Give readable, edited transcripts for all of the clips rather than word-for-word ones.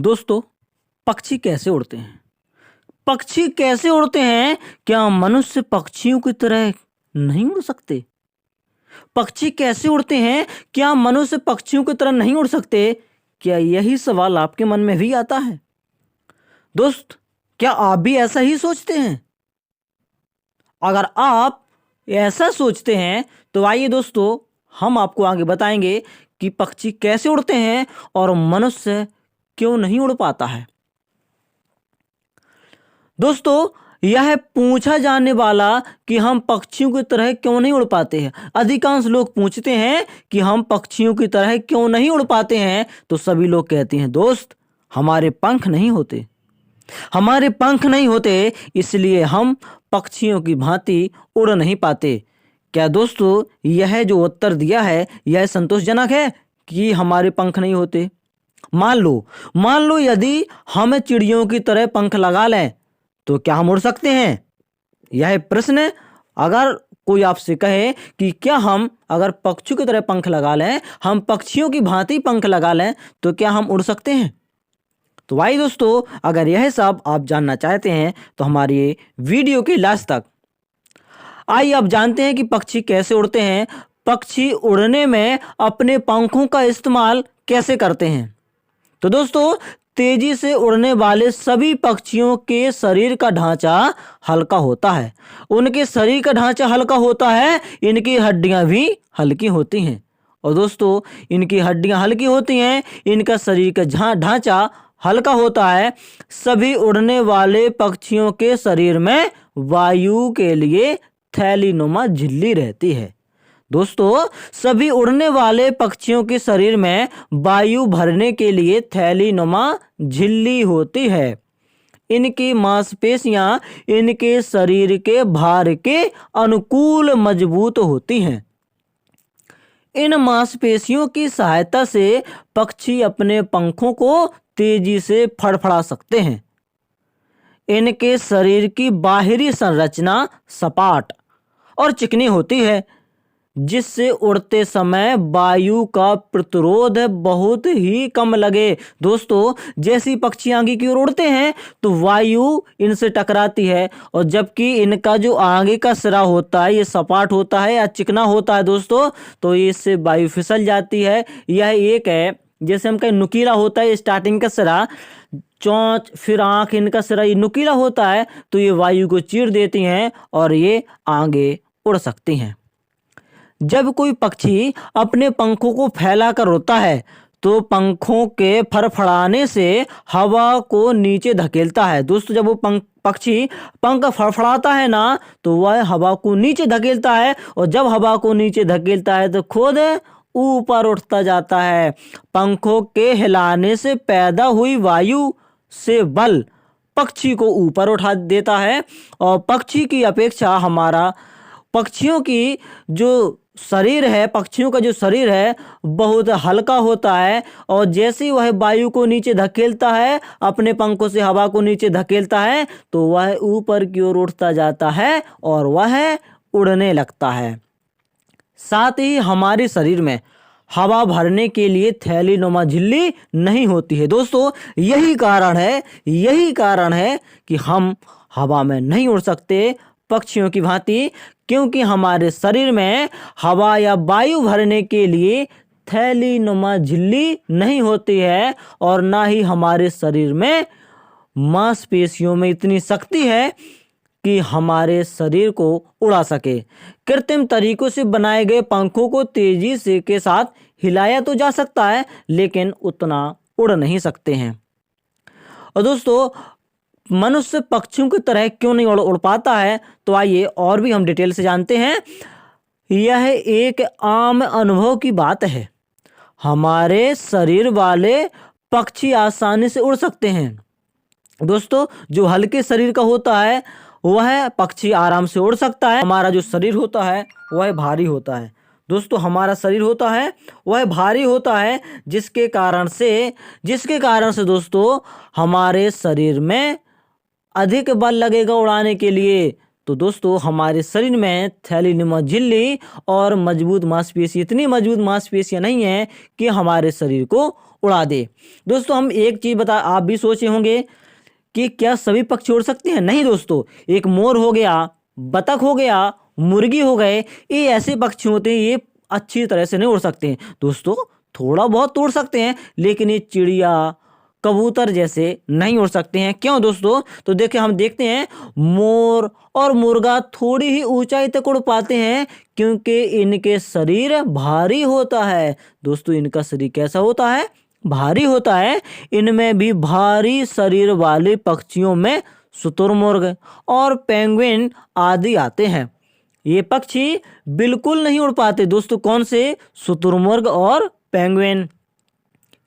दोस्तों, पक्षी कैसे उड़ते हैं? पक्षी कैसे उड़ते हैं? क्या मनुष्य पक्षियों की तरह नहीं उड़ सकते? पक्षी कैसे उड़ते हैं? क्या मनुष्य पक्षियों की तरह नहीं उड़ सकते? क्या यही सवाल आपके मन में भी आता है? दोस्त, क्या आप भी ऐसा ही सोचते हैं? अगर आप ऐसा सोचते हैं तो आइए दोस्तों, हम आपको आगे बताएंगे कि पक्षी कैसे उड़ते हैं और मनुष्य क्यों नहीं उड़ पाता है। दोस्तों, यह पूछा जाने वाला कि हम पक्षियों की तरह क्यों नहीं उड़ पाते हैं। अधिकांश लोग पूछते हैं कि हम पक्षियों की तरह क्यों नहीं उड़ पाते हैं, तो सभी लोग कहते हैं दोस्त, हमारे पंख नहीं होते। हमारे पंख नहीं होते, इसलिए हम पक्षियों की भांति उड़ नहीं पाते। क्या दोस्तों, यह जो उत्तर दिया है यह संतोषजनक है कि हमारे पंख नहीं होते? मान लो यदि हम चिड़ियों की तरह पंख लगा लें तो क्या हम उड़ सकते हैं? यह प्रश्न अगर कोई आपसे कहे कि क्या हम अगर पक्षियों की तरह पंख लगा लें, हम पक्षियों की भांति पंख लगा लें, तो क्या हम उड़ सकते हैं? तो भाई दोस्तों, अगर यह सब आप जानना चाहते हैं तो हमारी वीडियो के लास्ट तक आइए अब जानते हैं कि पक्षी कैसे उड़ते हैं। पक्षी उड़ने में अपने पंखों का इस्तेमाल कैसे करते हैं? तो दोस्तों, तेजी से उड़ने वाले सभी पक्षियों के शरीर का ढांचा हल्का होता है। उनके शरीर का ढांचा हल्का होता है, इनकी हड्डियां भी हल्की होती हैं। और दोस्तों, इनकी हड्डियां हल्की होती हैं, इनका शरीर का ढांचा हल्का होता है। सभी उड़ने वाले पक्षियों के शरीर में वायु के लिए थैलीनुमा झिल्ली रहती है। दोस्तों, सभी उड़ने वाले पक्षियों के शरीर में वायु भरने के लिए थैलीनुमा झिल्ली होती है। इनकी मांसपेशियां इनके शरीर के भार के अनुकूल मजबूत होती हैं। इन मांसपेशियों की सहायता से पक्षी अपने पंखों को तेजी से फड़फड़ा सकते हैं। इनके शरीर की बाहरी संरचना सपाट और चिकनी होती है, जिससे उड़ते समय वायु का प्रतिरोध बहुत ही कम लगे। दोस्तों, जैसी पक्षी आगे की ओर उड़ते हैं तो वायु इनसे टकराती है, और जबकि इनका जो आगे का सिरा होता है ये सपाट होता है या चिकना होता है दोस्तों, तो इससे वायु फिसल जाती है। यह एक है, जैसे हम कहें नुकीला होता है स्टार्टिंग का सिरा, चोंच फिर आंख, इनका सिरा ये नुकीला होता है, तो ये वायु को चीर देती हैं और ये आगे उड़ सकती हैं। जब कोई पक्षी अपने पंखों को फैलाकर उड़ता है तो पंखों के फड़फड़ाने से हवा को नीचे धकेलता है। दोस्तों, जब वो पक्षी पंख फड़फड़ाता है ना, तो वह हवा को नीचे धकेलता है, और जब हवा को नीचे धकेलता है तो खुद ऊपर उठता जाता है। पंखों के हिलाने से पैदा हुई वायु से बल पक्षी को ऊपर उठा देता है, और पक्षी की अपेक्षा पक्षियों का जो शरीर है बहुत हल्का होता है, और जैसे ही वह वायु को नीचे धकेलता है, अपने पंखों से हवा को नीचे धकेलता है, तो वह ऊपर की ओर उठता जाता है और वह उड़ने लगता है। साथ ही हमारे शरीर में हवा भरने के लिए थैलीनुमा झिल्ली नहीं होती है। दोस्तों, यही कारण है कि हम हवा में नहीं उड़ सकते पक्षियों की भांति, क्योंकि हमारे शरीर में हवा या वायु भरने के लिए थैलीनुमा झिल्ली नहीं होती है, और ना ही हमारे शरीर में मांसपेशियों में इतनी शक्ति है कि हमारे शरीर को उड़ा सके। कृत्रिम तरीकों से बनाए गए पंखों को तेजी से के साथ हिलाया तो जा सकता है, लेकिन उतना उड़ नहीं सकते हैं। और दोस्तों, मनुष्य पक्षियों की तरह क्यों नहीं उड़ पाता है, तो आइए और भी हम डिटेल से जानते हैं। यह एक आम अनुभव की बात है। हमारे शरीर वाले पक्षी आसानी से उड़ सकते हैं। दोस्तों, जो हल्के शरीर का होता है वह पक्षी आराम से उड़ सकता है। हमारा जो शरीर होता है वह भारी होता है। दोस्तों, हमारा शरीर होता है वह भारी होता है, जिसके कारण से दोस्तों हमारे शरीर में अधिक बल लगेगा उड़ाने के लिए। तो दोस्तों हमारे शरीर में थैलीनुमा झिल्ली और मजबूत मांसपेशी, इतनी मजबूत मांसपेशियां नहीं है कि हमारे शरीर को उड़ा दे। दोस्तों हम एक चीज आप भी सोचे होंगे कि क्या सभी पक्षी उड़ सकते हैं? नहीं दोस्तों, एक मोर हो गया, बतख हो गया, मुर्गी हो गए, ये ऐसे पक्षी होते हैं, ये अच्छी तरह से नहीं उड़ सकते हैं। दोस्तों थोड़ा बहुत तो उड़ सकते हैं, लेकिन ये चिड़िया, कबूतर जैसे नहीं उड़ सकते हैं। क्यों दोस्तों? तो देखिए, हम देखते हैं मोर और मुर्गा थोड़ी ही ऊंचाई तक उड़ पाते हैं, क्योंकि इनके शरीर भारी होता है। दोस्तों इनका शरीर कैसा होता है? भारी होता है। इनमें भी भारी शरीर वाले पक्षियों में शुतुरमुर्ग और पेंगुइन आदि आते हैं। ये पक्षी बिल्कुल नहीं उड़ पाते। दोस्तों कौन से? शुतुरमुर्ग और पेंगुइन।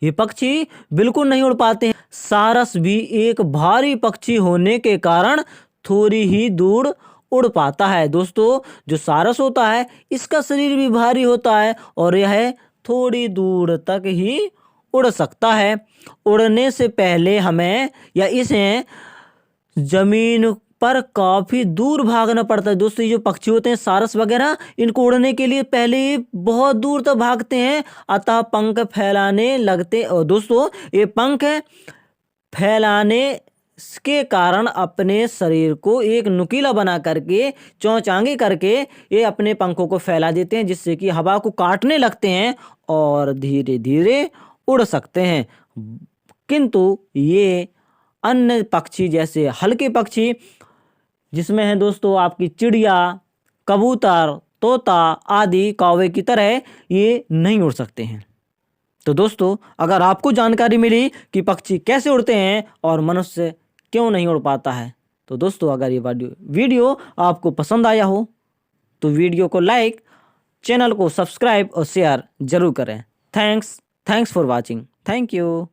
ये पक्षी बिल्कुल नहीं उड़ पाते हैं। सारस भी एक भारी पक्षी होने के कारण थोड़ी ही दूर उड़ पाता है। दोस्तों जो सारस होता है, इसका शरीर भी भारी होता है और यह थोड़ी दूर तक ही उड़ सकता है। उड़ने से पहले हमें या इसे जमीन पर काफी दूर भागना पड़ता है। दोस्तों ये जो पक्षी होते हैं सारस वगैरह, इनको उड़ने के लिए पहले ही बहुत दूर तक भागते हैं, अतः पंख फैलाने लगते। और दोस्तों ये पंख फैलाने के कारण अपने शरीर को एक नुकीला बना करके, चौंचांगी करके ये अपने पंखों को फैला देते हैं, जिससे कि हवा को काटने लगते हैं और धीरे धीरे उड़ सकते हैं। किंतु ये अन्य पक्षी जैसे हल्के पक्षी, जिसमें है दोस्तों आपकी चिड़िया, कबूतर, तोता आदि, कौवे की तरह ये नहीं उड़ सकते हैं। तो दोस्तों अगर आपको जानकारी मिली कि पक्षी कैसे उड़ते हैं और मनुष्य क्यों नहीं उड़ पाता है, तो दोस्तों अगर ये वीडियो आपको पसंद आया हो तो वीडियो को लाइक, चैनल को सब्सक्राइब और शेयर जरूर करें। Thanks for watching. Thank you.